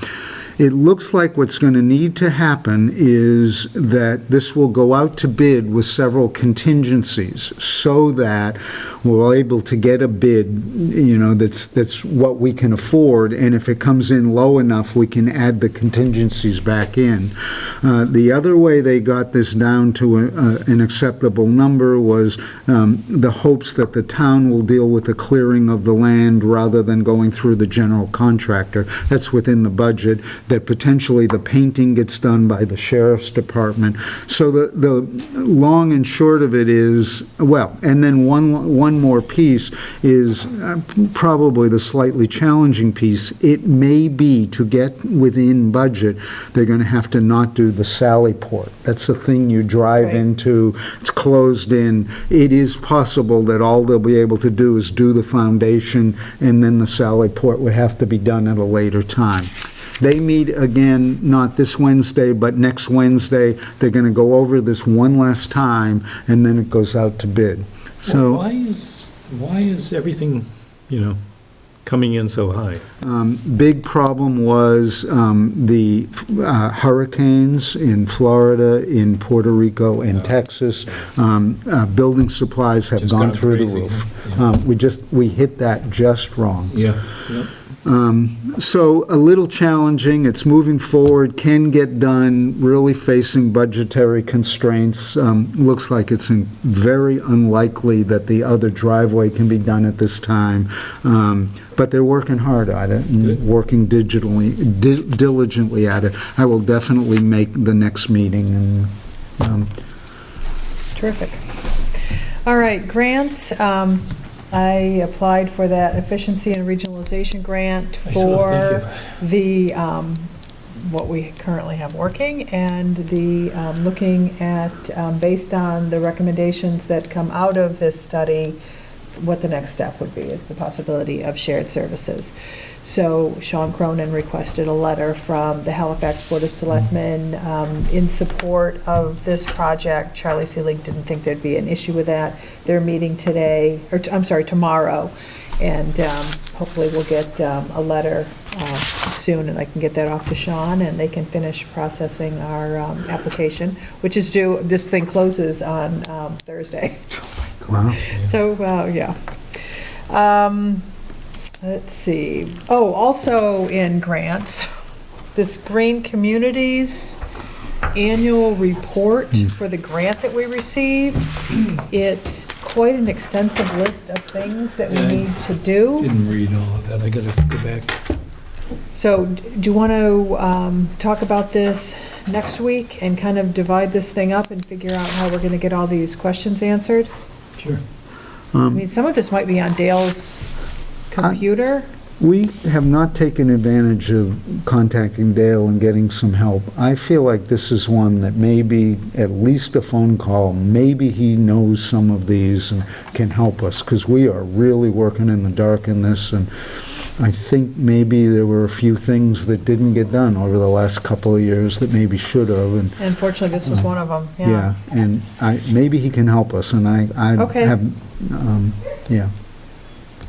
It looks like what's going to need to happen is that this will go out to bid with several contingencies so that we're able to get a bid, that's what we can afford, and if it comes in low enough, we can add the contingencies back in. The other way they got this down to an acceptable number was the hopes that the town will deal with the clearing of the land rather than going through the general contractor. That's within the budget. That potentially the painting gets done by the sheriff's department. So the long and short of it is, well, and then one more piece is probably the slightly challenging piece. It may be, to get within budget, they're going to have to not do the Sally Port. That's the thing you drive Right. into, it's closed in. It is possible that all they'll be able to do is do the foundation, and then the Sally Port would have to be done at a later time. They meet again, not this Wednesday, but next Wednesday. They're going to go over this one last time, and then it goes out to bid. So, Why is everything, coming in so high? big problem was the hurricanes in Florida, in Puerto Rico, and Texas. Building supplies have Just gone gone through the crazy, roof. yeah. We hit that just wrong. Yeah. So a little challenging, it's moving forward, can get done, really facing budgetary constraints. Looks like it's very unlikely that the other driveway can be done at this time. But they're working hard at it and Good. working diligently at it. I will definitely make the next meeting. And Terrific. All right, grants. I applied for that efficiency and regionalization grant I saw, for thank the, what we currently have working, and the, looking at, based on the recommendations that come out of this study, what the next step would be, is the possibility of shared services. So Sean Cronin requested a letter from the Halifax Board of Selectmen in support of this project. Charlie Seelig didn't think there'd be an issue with that. They're meeting today, or tomorrow, and hopefully we'll get a letter soon, and I can get that off to Sean, and they can finish processing our application, which is due, this thing closes on Thursday. wow. So, yeah. Let's see. Oh, also in grants, this Green Communities annual report for the grant that we received. It's quite an extensive list of things that we Yeah. need to do. Didn't read all of that, I gotta go back. So do you want to talk about this next week and kind of divide this thing up and figure out how we're going to get all these questions answered? Sure. I mean, some of this might be on Dale's computer. We have not taken advantage of contacting Dale and getting some help. I feel like this is one that maybe, at least a phone call, maybe he knows some of these and can help us, because we are really working in the dark in this, and I think maybe there were a few things that didn't get done over the last couple of years that maybe should have, and Unfortunately, this was one of them, yeah, and maybe he can help us, and I Okay. have, yeah.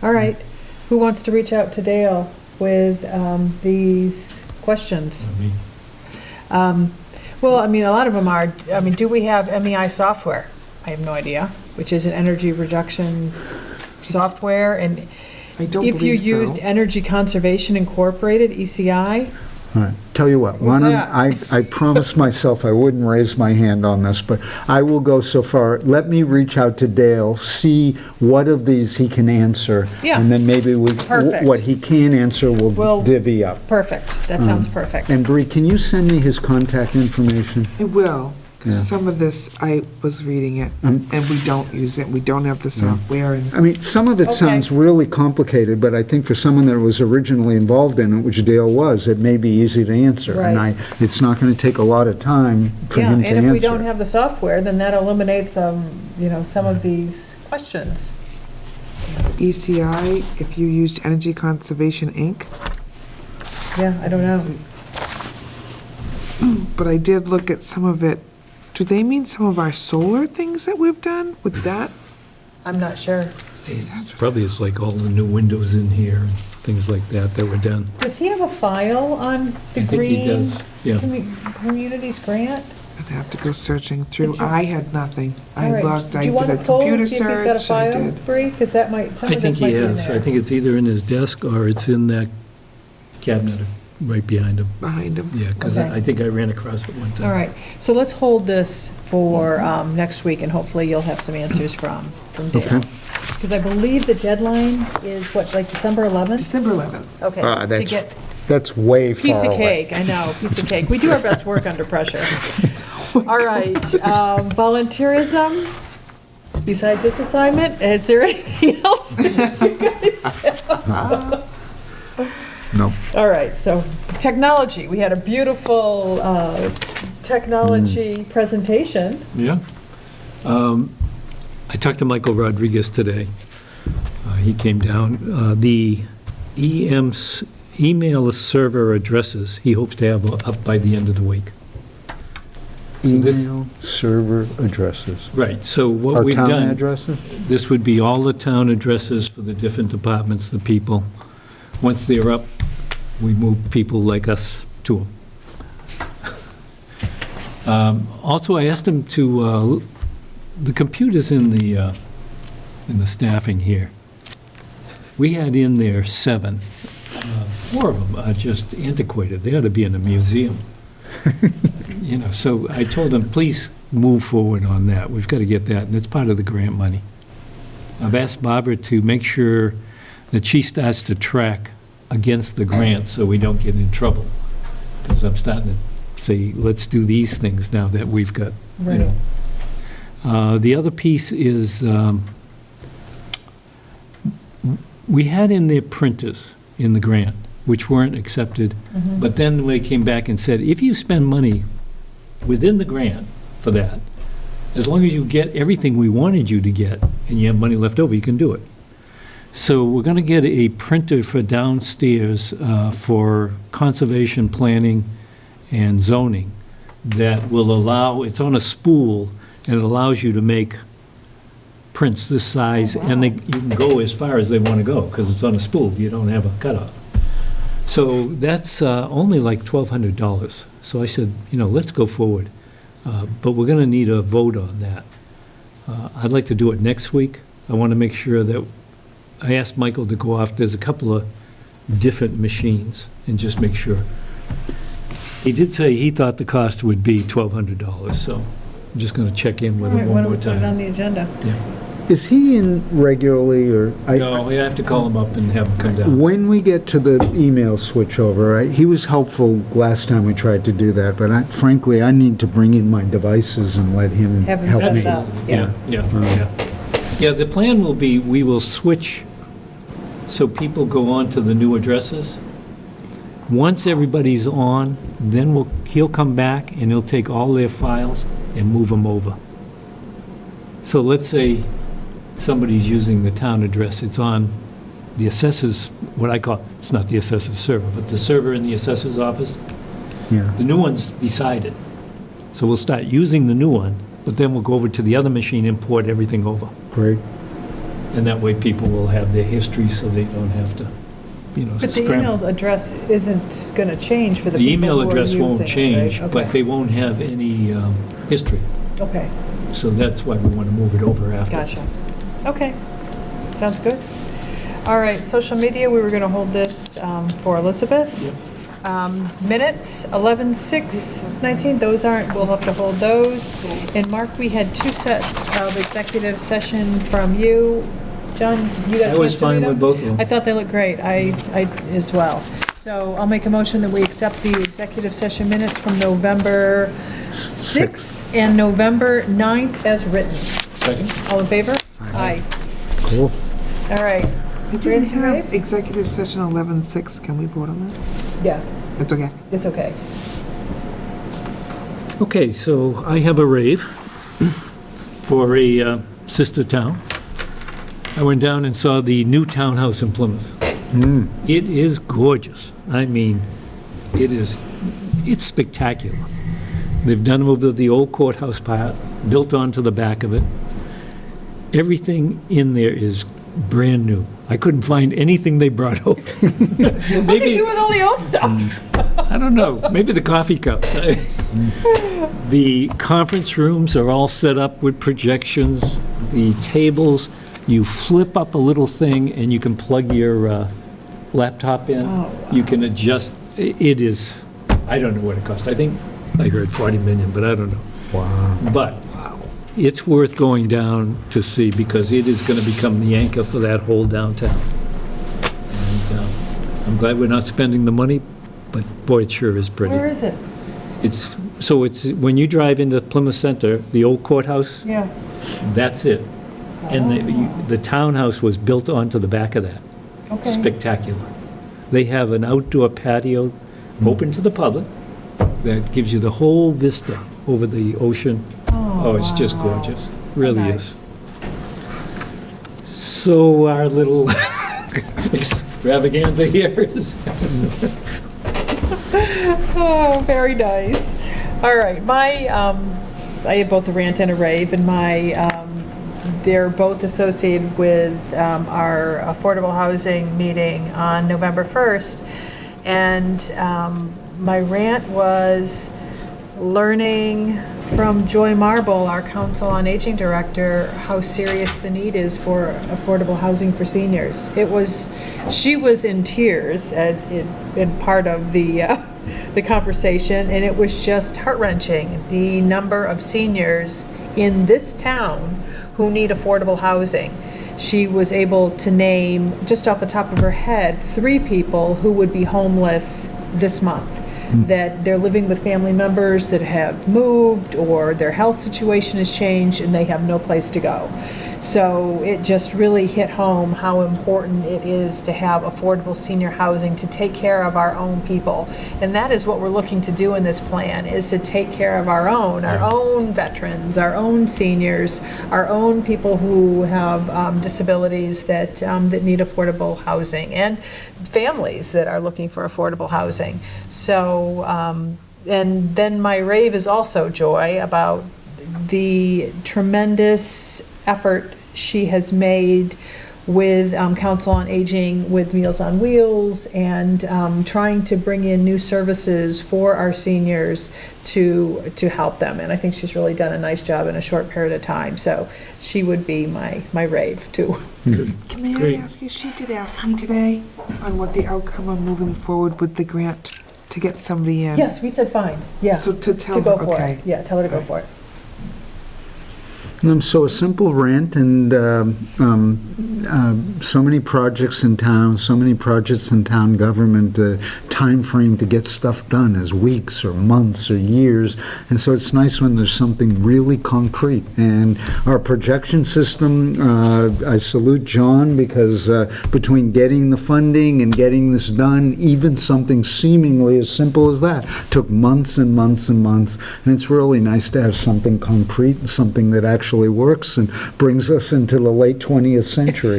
All right. Who wants to reach out to Dale with these questions? I mean, Well, I mean, a lot of them are, I mean, do we have MEI software? I have no idea, which is an energy reduction software. And I don't if you believe used so. Energy Conservation Incorporated, ECI, All right, tell you what, why Who's don't, that? I promised myself I wouldn't raise my hand on this, but I will go so far. Let me reach out to Dale, see what of these he can answer. Yeah. And then maybe Perfect. what he can answer Well- will divvy up. perfect. That sounds perfect. And Bree, can you send me his contact information? I will, Yeah. because some of this, I was reading it, and we don't use it, we don't have the software, and I mean, some of it Okay. sounds really complicated, but I think for someone that was originally involved in it, which Dale was, it may be easy to answer. And Right. it's not going to take a lot of time for Yeah, him and to if we don't answer. have the software, then that eliminates, some of these questions. ECI, if you used Energy Conservation Inc., Yeah, I don't know. but I did look at some of it. Do they mean some of our solar things that we've done with that? I'm not sure. See, that's Probably it's like all the new windows in here and things like that that were done. Does he have a file on the I think he Green does, yeah. Communities grant? I'd have to go searching through. Did you- I had nothing. I All right. looked, I Do you want did a to pull and computer see if he's got a search, I file, did. Bree? Because that might, some I of think this he might be in has. there. I think it's either in his desk or it's in that cabinet right behind him. Behind him. Yeah, because Okay. I think I ran across it one time. All right, so let's hold this for next week, and hopefully you'll have some answers from Dale. Okay. Because I believe the deadline is, what, like December 11th? December 11th. Okay, Ah, to that's get, That's way far away. piece of cake, I know, piece of cake. We do our best work under pressure. All right, volunteerism, besides this assignment, is there anything else that you guys have? No. All right, so technology, we had a beautiful technology presentation. Yeah. I talked to Michael Rodriguez today. He came down. The email server addresses, he hopes to have up by the end of the week. So this- Email server addresses. Right, so what Our we've town done, addresses? this would be all the town addresses for the different departments, the people. Once they're up, we move people like us to them. Also, I asked him to, the computers in the staffing here, we had in there 7. 4 of them are just antiquated. They ought to be in a museum. So I told him, please move forward on that. We've got to get that, and it's part of the grant money. I've asked Barbara to make sure that she starts to track against the grant so we don't get in trouble. Because I'm starting to say, let's do these things now that we've got, you know. The other piece is, we had in there printers in the grant, which weren't accepted, but then they came back and said, if you spend money within the grant for that, as long as you get everything we wanted you to get, and you have money left over, you can do it. So we're going to get a printer for downstairs for conservation planning and zoning that will allow, it's on a spool, and it allows you to make prints this size, and you can go as far as they want to go, because it's on a spool, you don't have a cutoff. So that's only like $1,200. So I said, let's go forward. But we're going to need a vote on that. I'd like to do it next week. I want to make sure that I asked Michael to go off, there's a couple of different machines, and just make sure. He did say he thought the cost would be $1,200, so I'm just going to check in with him one more Put it on time. the agenda. Yeah. Is he in regularly, or? No, we have to call him up and have him come down. When we get to the email switchover, he was helpful last time we tried to do that, but frankly, I need to bring in my devices and let him Have him help set me. it up. Yeah, yeah. Yeah, the plan will be, we will switch so people go on to the new addresses. Once everybody's on, then he'll come back and he'll take all their files and move them over. So let's say somebody's using the town address, it's on the assessor's, what I call, it's not the assessor's server, but the server in the assessor's office. Yeah, The new one's beside it. So we'll start using the new one, but then we'll go over to the other machine and port everything over. great. And that way people will have their history so they don't have to, But the scramble. email address isn't going to change for the The people email who are address won't using it, change, right? but Okay. they won't have any history. Okay, So that's why we want to move it over after. gotcha. Okay, sounds good. All right, social media, we were going to hold this for Elizabeth. Minutes, 11/6/19, those aren't, we'll have to hold those. And Mark, we had 2 sets of executive session from you. John, you got a I was chance to fine read with them? both of them. I thought they looked great, I as well. So I'll make a motion that we accept the executive session minutes from November 6th and November 9th as written. Second? All in favor? Aye. Cool. All right. I didn't Grants and have waves? executive session 11:6. Can we vote on that? Yeah, It's okay. it's okay. Okay, so I have a rave for a sister town. I went down and saw the new townhouse in Plymouth. It is gorgeous. I mean, it's spectacular. They've done over the old courthouse part, built onto the back of it. Everything in there is brand new. I couldn't find anything they brought over. What they do with all the old stuff? I don't know, maybe the coffee cups. The conference rooms are all set up with projections. The tables, you flip up a little thing and you can plug your laptop in. Oh, wow. You can adjust, it is, I don't know what it cost. I think I heard 40 million, but I don't know. Wow. But it's worth going down to see because it is going to become the anchor for that whole downtown. And I'm glad we're not spending the money, but boy, it sure is pretty. Where is it? It's, when you drive into Plymouth Center, the old courthouse, Yeah. that's it. And the townhouse was built onto the back of that. Okay. Spectacular. They have an outdoor patio open to the public that gives you the whole vista over the ocean. Oh, it's just wow. gorgeous. So Really nice. is. So our little extravaganza here is, Oh, very nice. All right, I have both a rant and a rave, and they're both associated with our affordable housing meeting on November 1st. And my rant was learning from Joy Marble, our Council on Aging Director, how serious the need is for affordable housing for seniors. She was in tears in part of the conversation, and it was just heart-wrenching, the number of seniors in this town who need affordable housing. She was able to name, just off the top of her head, 3 people who would be homeless this month, that they're living with family members that have moved or their health situation has changed and they have no place to go. So it just really hit home how important it is to have affordable senior housing to take care of our own people. And that is what we're looking to do in this plan, is to take care of our own veterans, our own seniors, our own people who have disabilities that need affordable housing, and families that are looking for affordable housing. So, and then my rave is also Joy about the tremendous effort she has made with Council on Aging, with Meals on Wheels, and trying to bring in new services for our seniors to help them. And I think she's really done a nice job in a short period of time. So she would be my rave, too. Can I Great. ask you, she did ask me today on what the outcome of moving forward with the grant to get somebody in. Yes, we said fine, yeah. So to tell To go her, for okay. it. Yeah, tell her to go for it. So a simple rant, and so many projects in town, so many projects in town government, the time frame to get stuff done is weeks or months or years, and so it's nice when there's something really concrete. And our projection system, I salute John, because between getting the funding and getting this done, even something seemingly as simple as that took months and months and months, and it's really nice to have something concrete, something that actually works and brings us into the late 20th century.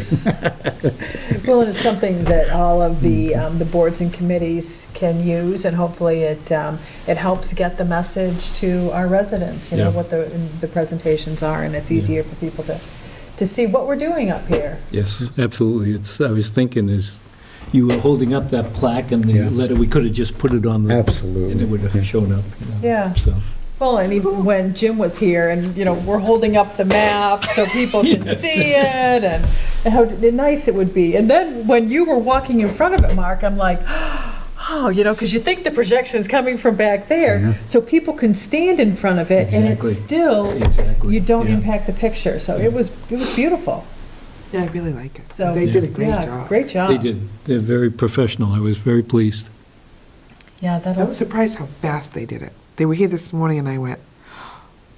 Well, and it's something that all of the boards and committees can use, and hopefully it helps get the message to our residents, Yeah. what the presentations are, and it's easier for people to see what we're doing up here. Yes, absolutely. I was thinking, as you were holding up that plaque and the letter, we could have just put it on the... Absolutely. And it would have shown up. Yeah. So, Well, and even when Jim was here, and, we're holding up the map so people can see it, and how nice it would be. And then when you were walking in front of it, Mark, I'm like, oh, because you think the projection is coming from back there, Yeah. so people can stand in front of it, and Exactly. it's still, Exactly, you don't yeah. impact the picture. So it was beautiful. Yeah, I really like it. So They did a great yeah, job. great job. they did. They're very professional. I was very pleased. Yeah, I was that'll. surprised how fast they did it. They were here this morning and I went,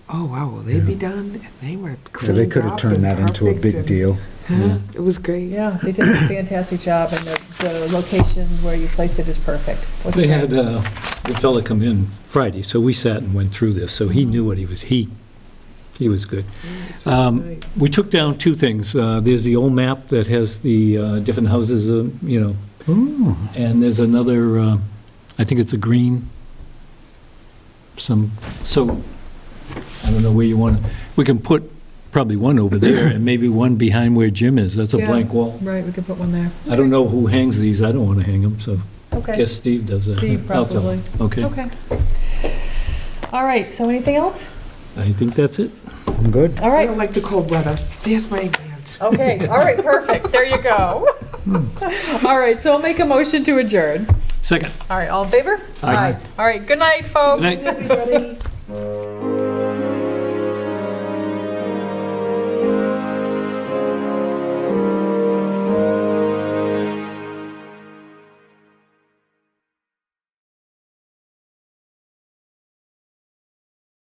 oh, wow, will they be done? And they were So cleaned they could have up turned and that into a perfect big and- deal. Huh? It was great. Yeah, they did a fantastic job, and the location where you placed it is perfect. Looks They great. had the fella come in Friday, so we sat and went through this, so he knew what he was good. We took down two things. There's the old map that has the different houses, Ooh. and there's another, I think it's a green, so, I don't know where you want to, we can put probably one over there, and maybe one behind where Jim is. That's a Yeah. blank wall. Right, we could put one there. I don't know who hangs these. I don't want to hang them, so Okay. guess Steve does that. Steve, I'll tell him. Okay, Okay. All right, so anything else? I think that's it. I'm good. All I right, don't like the cold weather. There's my rant. okay, all right, perfect, there you go. All right, so I'll make a motion to adjourn. Second. All right, all in favor? Aye. All right, good night, folks. Good night. Everybody.